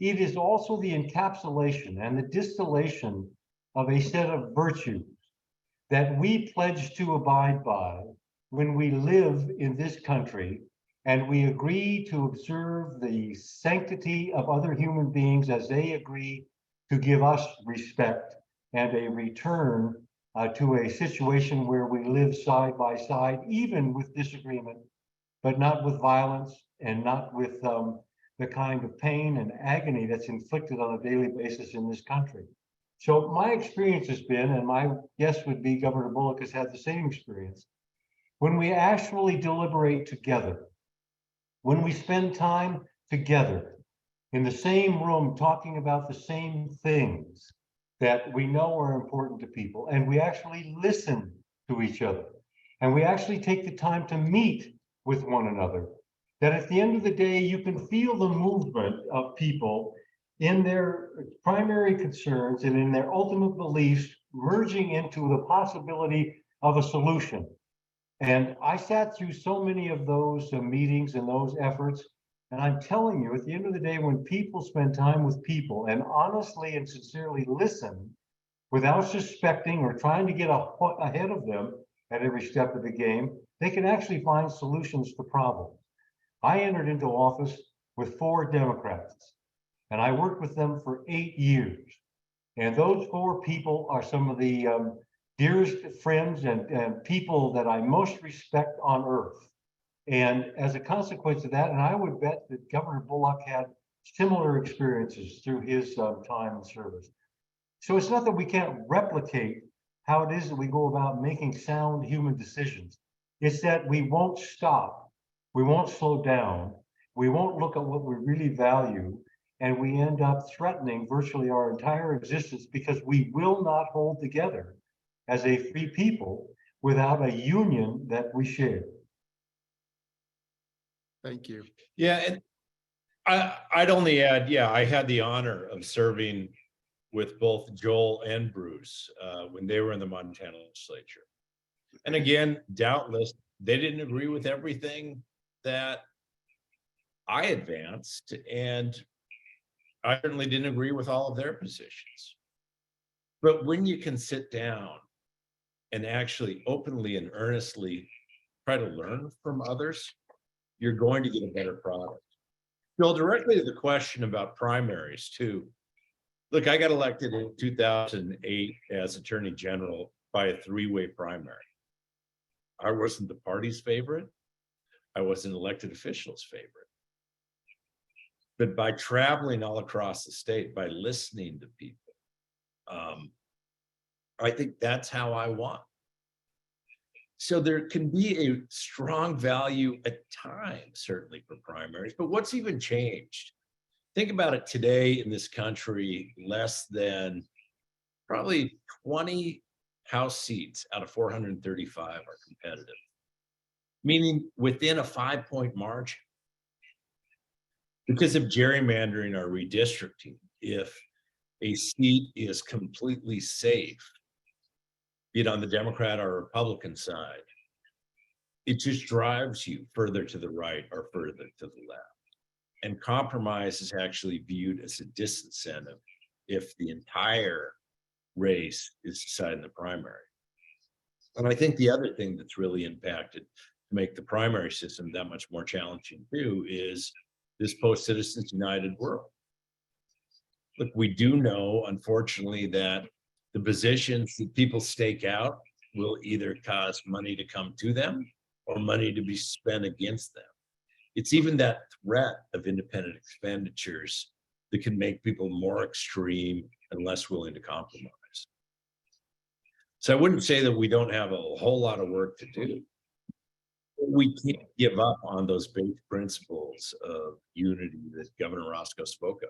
It is also the encapsulation and the distillation of a set of virtues that we pledge to abide by when we live in this country and we agree to observe the sanctity of other human beings as they agree to give us respect and a return to a situation where we live side by side, even with disagreement, but not with violence and not with the kind of pain and agony that's inflicted on a daily basis in this country. So my experience has been, and my guess would be Governor Bullock has had the same experience, when we actually deliberate together, when we spend time together in the same room talking about the same things that we know are important to people, and we actually listen to each other, and we actually take the time to meet with one another, that at the end of the day, you can feel the movement of people in their primary concerns and in their ultimate beliefs merging into the possibility of a solution. And I sat through so many of those meetings and those efforts. And I'm telling you, at the end of the day, when people spend time with people and honestly and sincerely listen without suspecting or trying to get ahead of them at every step of the game, they can actually find solutions to problems. I entered into office with 4 Democrats, and I worked with them for 8 years. And those 4 people are some of the dearest friends and people that I most respect on earth. And as a consequence of that, and I would bet that Governor Bullock had similar experiences through his time in service. So it's not that we can't replicate how it is that we go about making sound human decisions. It's that we won't stop. We won't slow down. We won't look at what we really value. And we end up threatening virtually our entire existence because we will not hold together as a free people without a union that we share. Thank you. Yeah, and I'd only add, yeah, I had the honor of serving with both Joel and Bruce when they were in the Montana legislature. And again, doubtless, they didn't agree with everything that I advanced, and I certainly didn't agree with all of their positions. But when you can sit down and actually openly and earnestly try to learn from others, you're going to get a better product. Bill, directly to the question about primaries too. Look, I got elected in 2008 as Attorney General by a 3-way primary. I wasn't the party's favorite. I wasn't elected officials' favorite. But by traveling all across the state, by listening to people, I think that's how I won. So there can be a strong value at times, certainly for primaries, but what's even changed? Think about it today in this country, less than probably 20 House seats out of 435 are competitive, meaning within a 5-point margin. because of gerrymandering or redistricting, if a seat is completely safe, be it on the Democrat or Republican side, it just drives you further to the right or further to the left. And compromise is actually viewed as a disincentive if the entire race is decided in the primary. And I think the other thing that's really impacted to make the primary system that much more challenging too is this post-Citizens United world. Look, we do know, unfortunately, that the positions that people stake out will either cause money to come to them or money to be spent against them. It's even that threat of independent expenditures that can make people more extreme and less willing to compromise. So I wouldn't say that we don't have a whole lot of work to do. We can't give up on those basic principles of unity that Governor Roscoe spoke of.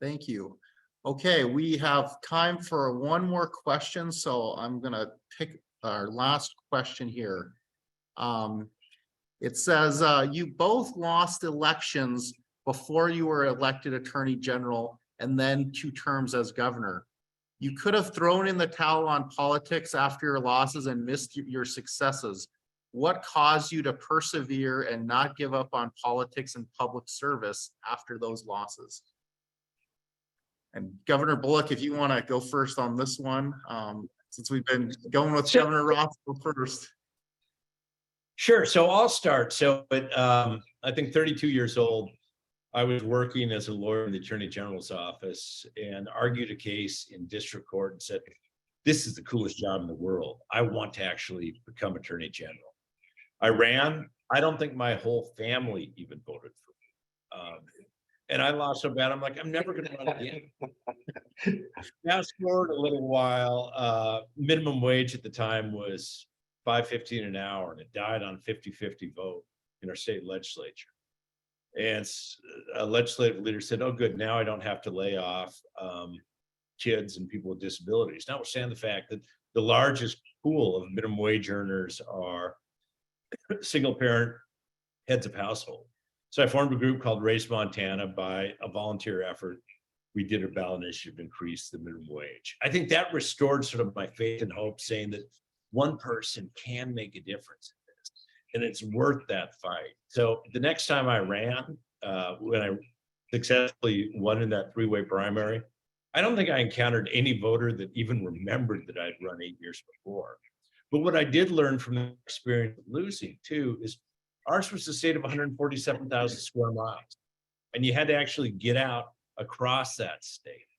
Thank you. Okay, we have time for one more question, so I'm gonna pick our last question here. It says, you both lost elections before you were elected Attorney General and then 2 terms as governor. You could have thrown in the towel on politics after your losses and missed your successes. What caused you to persevere and not give up on politics and public service after those losses? And Governor Bullock, if you want to go first on this one, since we've been going with Sure. Governor Roscoe first. Sure. So I'll start. So, but I think 32 years old, I was working as a lawyer in the Attorney General's office and argued a case in district court and said, this is the coolest job in the world. I want to actually become Attorney General. I ran. I don't think my whole family even voted for me. And I lost so bad, I'm like, I'm never going to run again. Fast forward a little while, minimum wage at the time was $5.15 an hour, and it died on 50-50 vote in our state legislature. And a legislative leader said, oh, good, now I don't have to lay off kids and people with disabilities. Notwithstanding the fact that the largest pool of minimum wage earners are single parent heads of household. So I formed a group called Race Montana. By a volunteer effort, we did a ballot initiative to increase the minimum wage. I think that restored sort of my faith and hope, saying that one person can make a difference in this, and it's worth that fight. So the next time I ran, when I successfully won in that 3-way primary, I don't think I encountered any voter that even remembered that I'd run 8 years before. But what I did learn from the experience of losing too is ours was a state of 147,000 square miles. And you had to actually get out across that state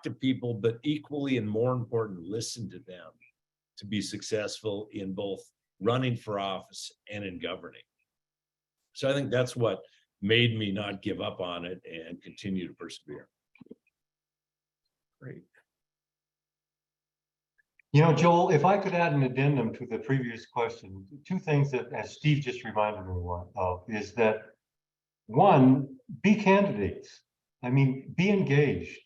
to people, but equally and more important, listen to them to be successful in both running for office and in governing. So I think that's what made me not give up on it and continue to persevere. Great. You know, Joel, if I could add an addendum to the previous question, 2 things that, as Steve just reminded me of, is that 1, be candidates. I mean, be engaged.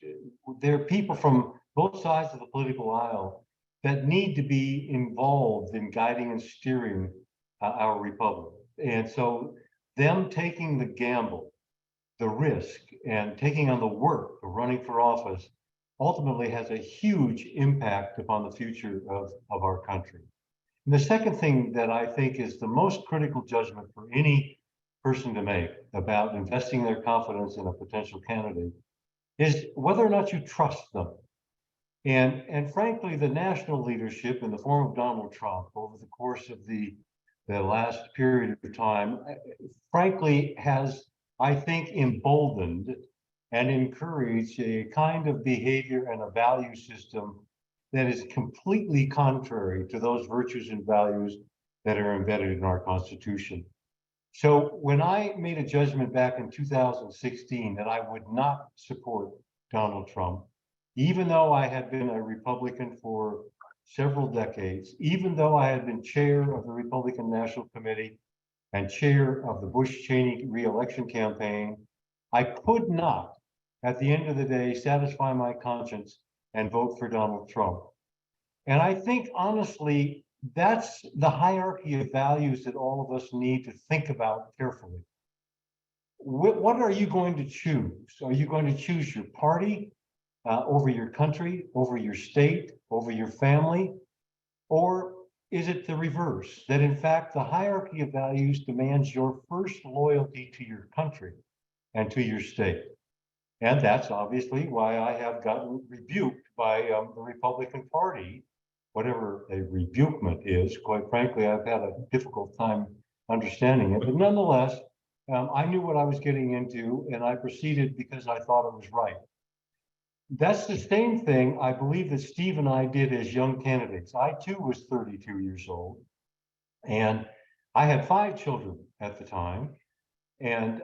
There are people from both sides of the political aisle that need to be involved in guiding and steering our republic. And so them taking the gamble, the risk, and taking on the work of running for office ultimately has a huge impact upon the future of our country. And the second thing that I think is the most critical judgment for any person to make about investing their confidence in a potential candidate is whether or not you trust them. And frankly, the national leadership in the form of Donald Trump over the course of the last period of time, frankly, has, I think, emboldened and encouraged a kind of behavior and a value system that is completely contrary to those virtues and values that are embedded in our Constitution. So when I made a judgment back in 2016 that I would not support Donald Trump, even though I had been a Republican for several decades, even though I had been chair of the Republican National Committee and chair of the Bush-Cheney re-election campaign, I could not, at the end of the day, satisfy my conscience and vote for Donald Trump. And I think, honestly, that's the hierarchy of values that all of us need to think about carefully. what are you going to choose? Are you going to choose your party over your country, over your state, over your family? Or is it the reverse, that in fact, the hierarchy of values demands your first loyalty to your country and to your state? And that's obviously why I have gotten rebuked by the Republican Party, whatever a rebukement is. Quite frankly, I've had a difficult time understanding it, but nonetheless, I knew what I was getting into and I proceeded because I thought it was right. That's the same thing I believe that Steve and I did as young candidates. I too was 32 years old and I had 5 children at the time. And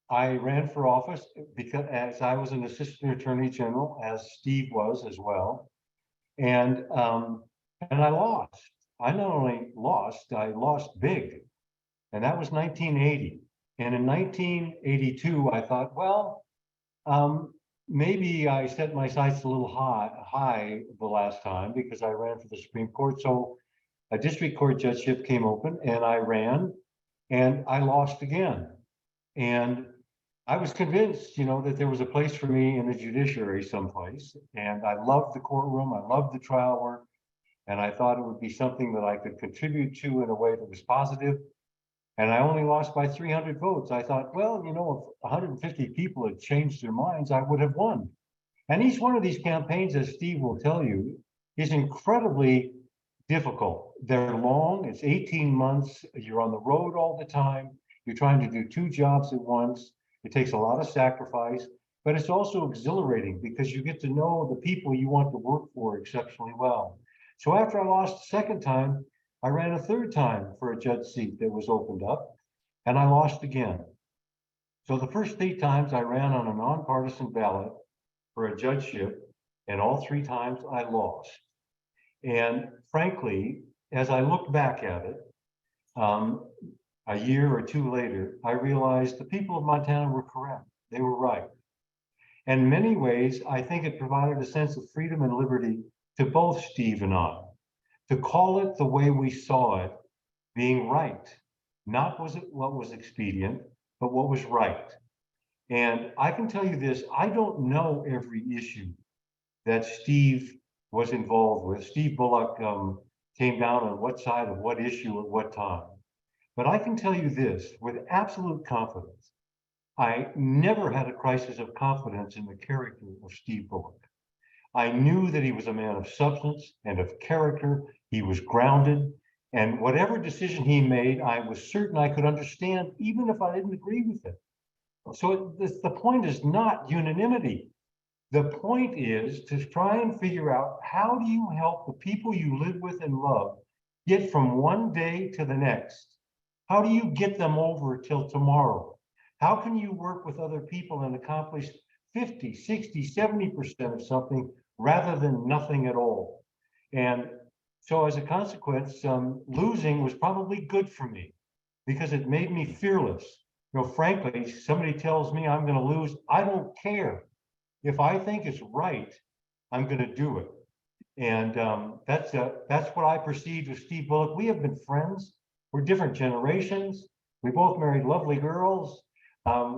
I ran for office because as I was an assistant attorney general, as Steve was as well. And I lost. I not only lost, I lost big. And that was 1980. And in 1982, I thought, well, maybe I set my sights a little high the last time because I ran for the Supreme Court. So a district court judgeship came open and I ran and I lost again. And I was convinced, that there was a place for me in the judiciary someplace. And I loved the courtroom. I loved the trial work. And I thought it would be something that I could contribute to in a way that was positive. And I only lost by 300 votes. I thought, well, if 150 people had changed their minds, I would have won. And each one of these campaigns, as Steve will tell you, is incredibly difficult. They're long. It's 18 months. You're on the road all the time. You're trying to do 2 jobs at once. It takes a lot of sacrifice, but it's also exhilarating because you get to know the people you want to work for exceptionally well. So after I lost the second time, I ran a third time for a judge seat that was opened up, and I lost again. So the first 3 times I ran on a nonpartisan ballot for a judgeship, and all 3 times I lost. And frankly, as I look back at it, a year or 2 later, I realized the people of Montana were correct. They were right. In many ways, I think it provided a sense of freedom and liberty to both Steve and I, to call it the way we saw it, being right. Not what was expedient, but what was right. And I can tell you this, I don't know every issue that Steve was involved with. Steve Bullock came down on what side of what issue at what time. But I can tell you this with absolute confidence. I never had a crisis of confidence in the character of Steve Bullock. I knew that he was a man of substance and of character. He was grounded. And whatever decision he made, I was certain I could understand, even if I didn't agree with it. So the point is not unanimity. The point is to try and figure out how do you help the people you live with and love get from one day to the next? How do you get them over till tomorrow? How can you work with other people and accomplish 50, 60, 70% of something rather than nothing at all? And so as a consequence, losing was probably good for me because it made me fearless. Frankly, somebody tells me I'm going to lose, I don't care. If I think it's right, I'm going to do it. And that's what I perceived with Steve Bullock. We have been friends. We're different generations. We both married lovely girls.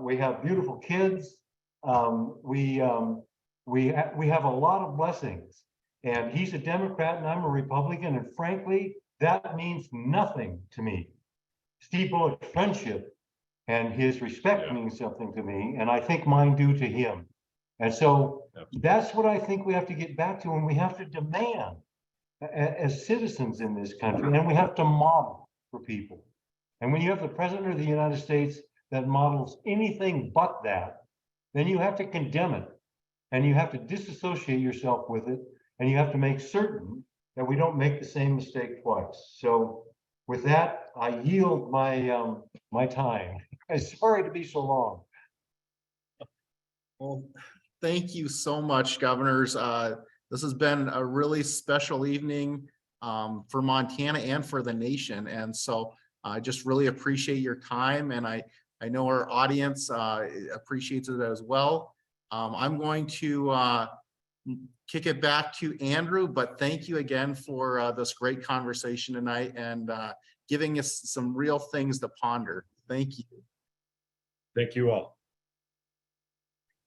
We have beautiful kids. We have a lot of blessings. And he's a Democrat and I'm a Republican. And frankly, that means nothing to me. Steve Bullock's friendship and his respect means something to me. And I think mine do to him. And so that's what I think we have to get back to, and we have to demand as citizens in this country, and we have to model for people. And when you have the president of the United States that models anything but that, then you have to condemn it, and you have to disassociate yourself with it, and you have to make certain that we don't make the same mistake twice. So with that, I yield my my time. I'm sorry to be so long. Well, thank you so much, governors. This has been a really special evening for Montana and for the nation. And so I just really appreciate your time. And I know our audience appreciates it as well. I'm going to kick it back to Andrew, but thank you again for this great conversation tonight and giving us some real things to ponder. Thank you. Thank you all.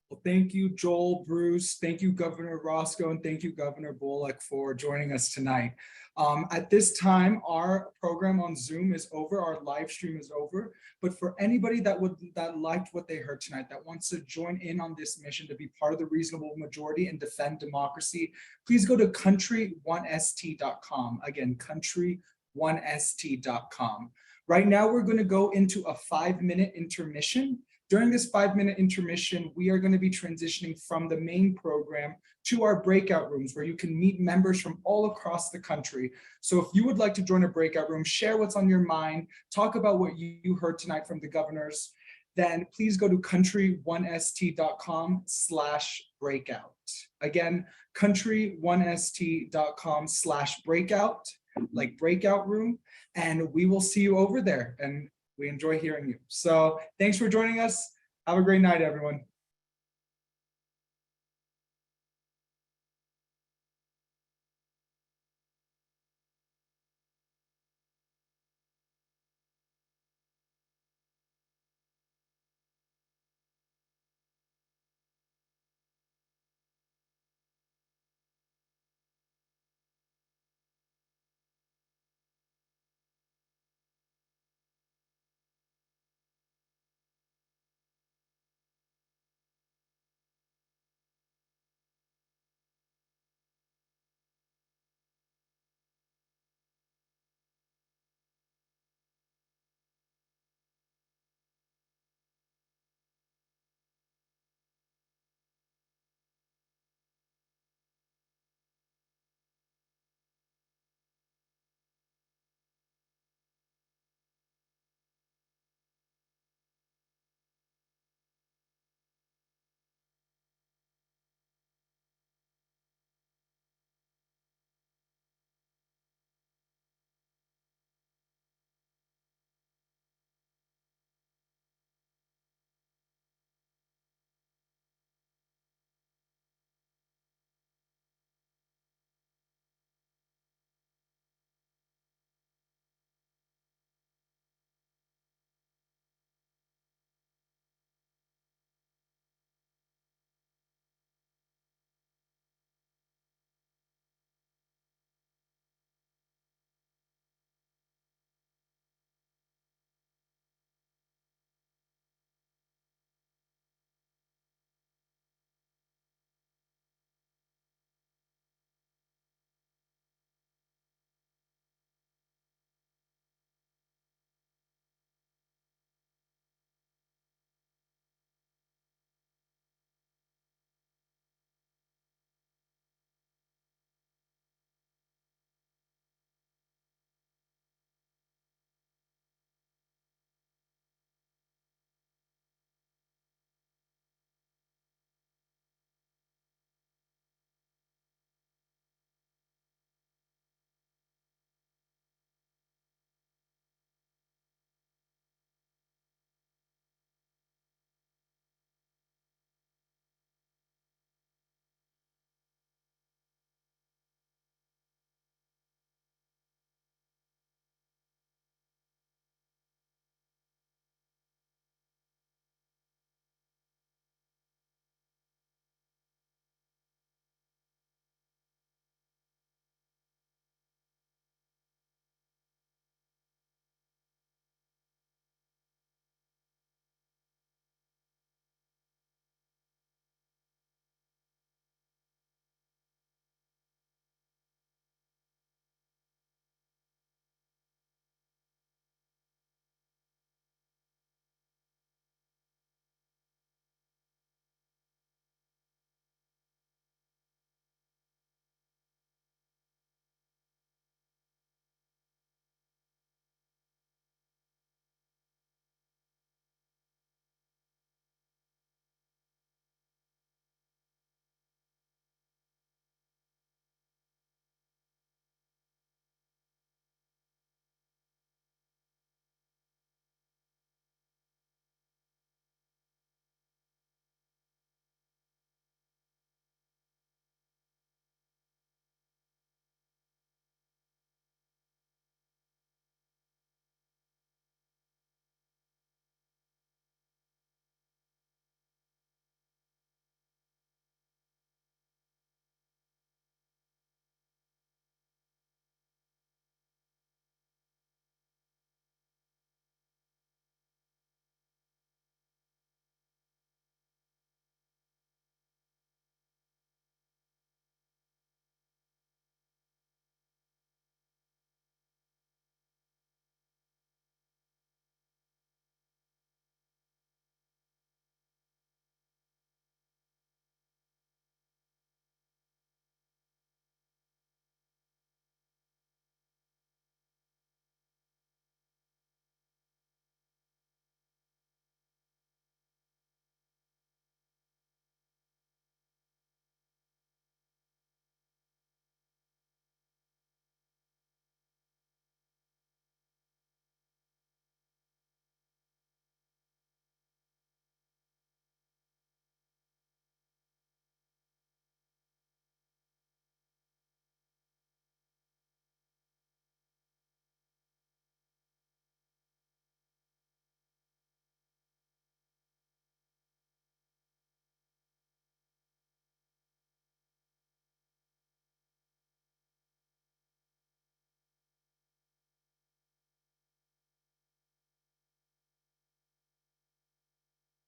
Well, thank you, Joel, Bruce. Thank you, Governor Roscoe, and thank you, Governor Bullock, for joining us tonight. At this time, our program on Zoom is over. Our live stream is over. But for anybody that liked what they heard tonight, that wants to join in on this mission to be part of the reasonable majority and defend democracy, please go to country1st.com. Again, country1st.com. Right now, we're going to go into a 5-minute intermission. During this 5-minute intermission, we are going to be transitioning from the main program to our breakout rooms where you can meet members from all across the country. So if you would like to join a breakout room, share what's on your mind, talk about what you heard tonight from the governors, then please go to country1st.com/breakout. Again, country1st.com/breakout, like breakout room, and we will see you over there. And we enjoy hearing you. So thanks for joining us. Have a great night, everyone.